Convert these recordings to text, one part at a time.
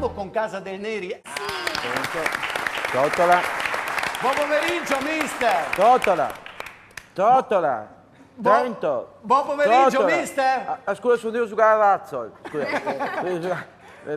Iniziamo con Casa del Neri. Totola. Buon pomeriggio, mister. Totola. Trento. Buon pomeriggio, Totola. mister. Scusa, sono io giocare a Razzol.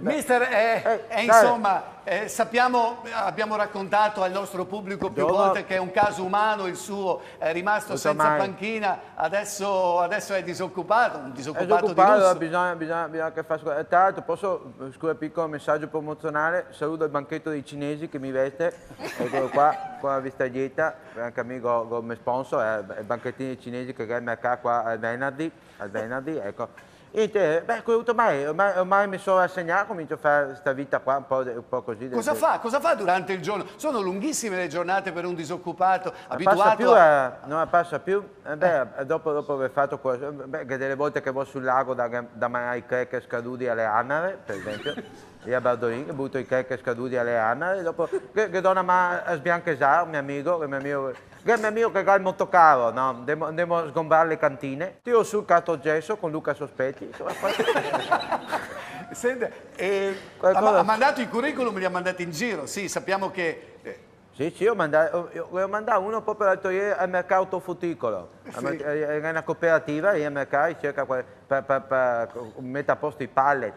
Mister, insomma, sappiamo, abbiamo raccontato al nostro pubblico più volte che è un caso umano il suo, è rimasto senza panchina, adesso è disoccupato, un disoccupato di lusso. Bisogna che faccia. Tra l'altro posso, scusa, piccolo messaggio promozionale, saluto il banchetto dei cinesi che mi veste, eccolo qua, con la vista dieta, anche amico come sponsor, il banchettino cinesi che è il mercato qua al venerdì, ecco. Niente, ormai mi sono rassegnato, comincio a fare questa vita qua un po' così. Cosa fa durante il giorno? Sono lunghissime le giornate per un disoccupato, abituato non passa più, dopo aver fatto questo, che delle volte che vado sul lago da mangiare i cracker scaduti alle anare, per esempio, io a Bardolin, butto i cracker scaduti alle anare, dopo che do una mano a sbianchesare, mio amico che è molto caro, no? Andiamo a sgombrare le cantine, tiro sul cartogesso con Luca Sospetti. Senta, ha mandato i curriculum, li ha mandati in giro, sì, sappiamo che... Sì, ho mandato uno proprio l'altro ieri al mercato frutticolo, era una cooperativa, e al mercato cerca per mettere a posto i pallet,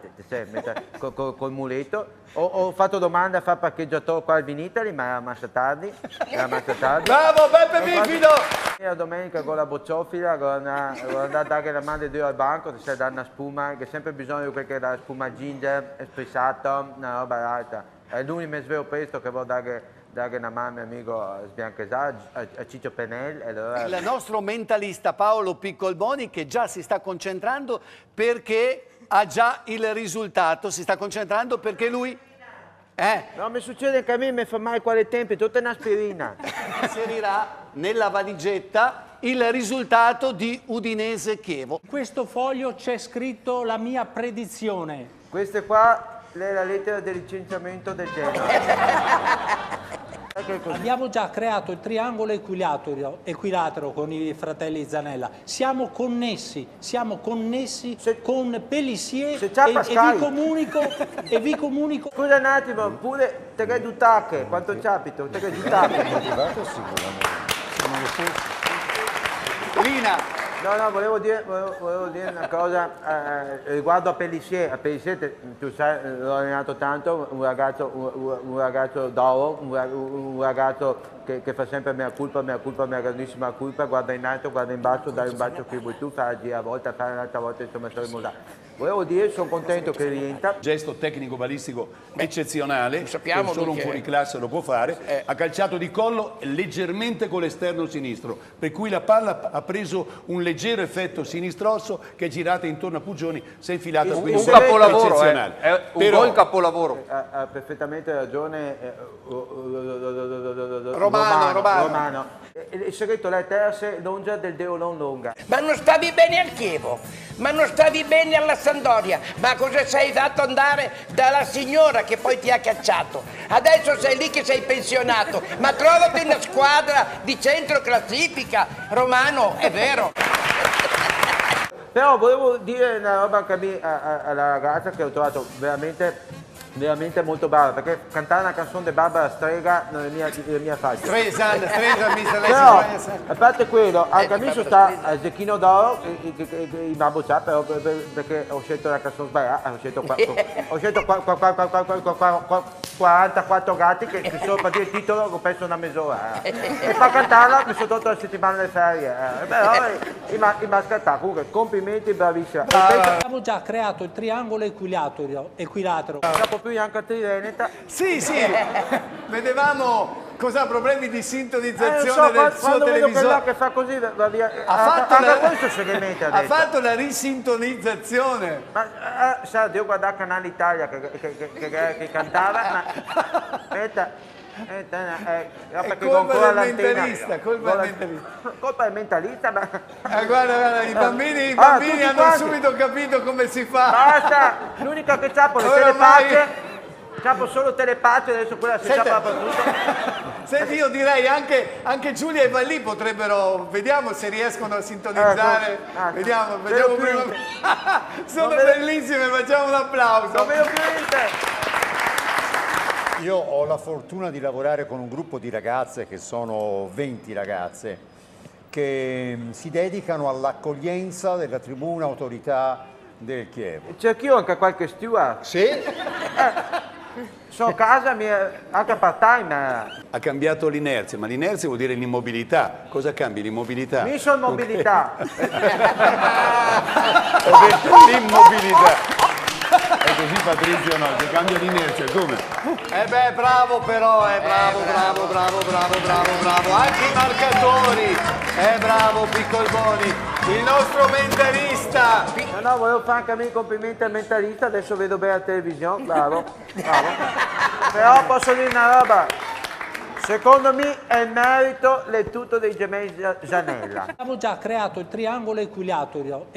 col muletto. Ho fatto domanda a fare parcheggiatore qua al Vinitali, ma era massa tardi. Bravo, Beppe Bifido! La domenica con la bocciofila, con andare a dare la mano di Dio al banco, se dà una spuma, che sempre bisogno di quella che dà spuma ginger, espressato, una roba alta. È l'unico mi svelo presto che vuol dare una mano, mio amico Sbianchesà, a Ciccio Penel. Allora... Il nostro mentalista Paolo Piccolboni che già si sta concentrando perché ha già il risultato, si sta concentrando perché lui... No, mi succede che a me mi fa male quale tempi, tutta un'aspirina. Inserirà nella valigetta il risultato di Udinese-Chievo. In questo foglio c'è scritto la mia predizione. Questa qua è la lettera del licenziamento del Genoa. Abbiamo già creato il triangolo equilatero con i fratelli Zanella. Siamo connessi con Pelissier e vi comunico. Scusa un attimo, pure te che dutacche, quanto capito? Te che dutacche. Lina. No, volevo dire una cosa riguardo a Pelissier. A Pelissier, tu sai, l'ho allenato tanto, un ragazzo d'oro, un ragazzo che fa sempre mia colpa, mia grandissima colpa, guarda in alto, guarda in basso, dai un bacio qui vuoi tu, fai la gira a volta, fai un'altra volta, insomma, saremo là. Volevo dire, sono contento che rientra. Gesto tecnico-balistico eccezionale, che solo un fuoriclasse lo può fare, ha calciato di collo leggermente con l'esterno sinistro, per cui la palla ha preso un leggero effetto sinistrorso che è girata intorno a Pugioni, si è infilata qui. Un capolavoro, è un gol capolavoro. Ha perfettamente ragione Romano. Il segreto è la terza longa del Deo non longa. Ma non stavi bene al Chievo, ma non stavi bene alla Sampdoria, ma cosa sei fatto andare dalla signora che poi ti ha cacciato? Adesso sei lì che sei pensionato, ma trovati una squadra di centro classifica, Romano, è vero. Però volevo dire una roba anche alla ragazza che ho trovato veramente molto brava, perché cantare una canzone di Barbara Strega non è mia faccia. Stresa, mister, lei però, a parte quello, anche a me sono sta a Zecchino d'Oro che mi ha bocciato, però perché ho scelto la canzone sbagliata, ho scelto 44 gatti che sono per dire il titolo che ho perso una mezz'ora. E per cantarla mi sono tolto la settimana delle ferie. Però mi ha scattato, comunque complimenti, bravissima. Abbiamo già creato il triangolo equilatero. Più anche Triveneta. Sì, vedevamo cosa ha problemi di sintonizzazione del suo televisore. Che fa così va via. Ha fatto la risintonizzazione. Ma sa, devo guardare Canale Italia che cantava, ma aspetta. È colpa del mentalista, colpa del mentalista, ma... guarda, i bambini hanno subito capito come si fa. Basta, l'unica che c'ha le telepatiche, c'ha solo telepatiche, adesso quella si c'ha per tutto. Senti, io direi anche Giulia e Vallì potrebbero, vediamo se riescono a sintonizzare. Vediamo prima. Sono bellissime, facciamo un applauso. Non vedo più niente. Io ho la fortuna di lavorare con un gruppo di ragazze, che sono 20 ragazze, che si dedicano all'accoglienza della tribuna autorità del Chievo. Cerchio anche qualche steward. Sì? Sono a casa, anche part-time. Ha cambiato l'inerzia, ma l'inerzia vuol dire l'immobilità. Cosa cambia l'immobilità? Mi sono mobilità. L'immobilità. E così Patrizio no, che cambia l'inerzia, come? Beh, bravo però, bravo. Anche i marcatori, bravo Piccolboni, il nostro mentalista. No, volevo fare anche a me i complimenti al mentalista, adesso vedo bene la televisione, bravo. Però posso dire una roba, secondo me è il merito del tutto dei gemelli Gianella. Abbiamo già creato il triangolo equilatero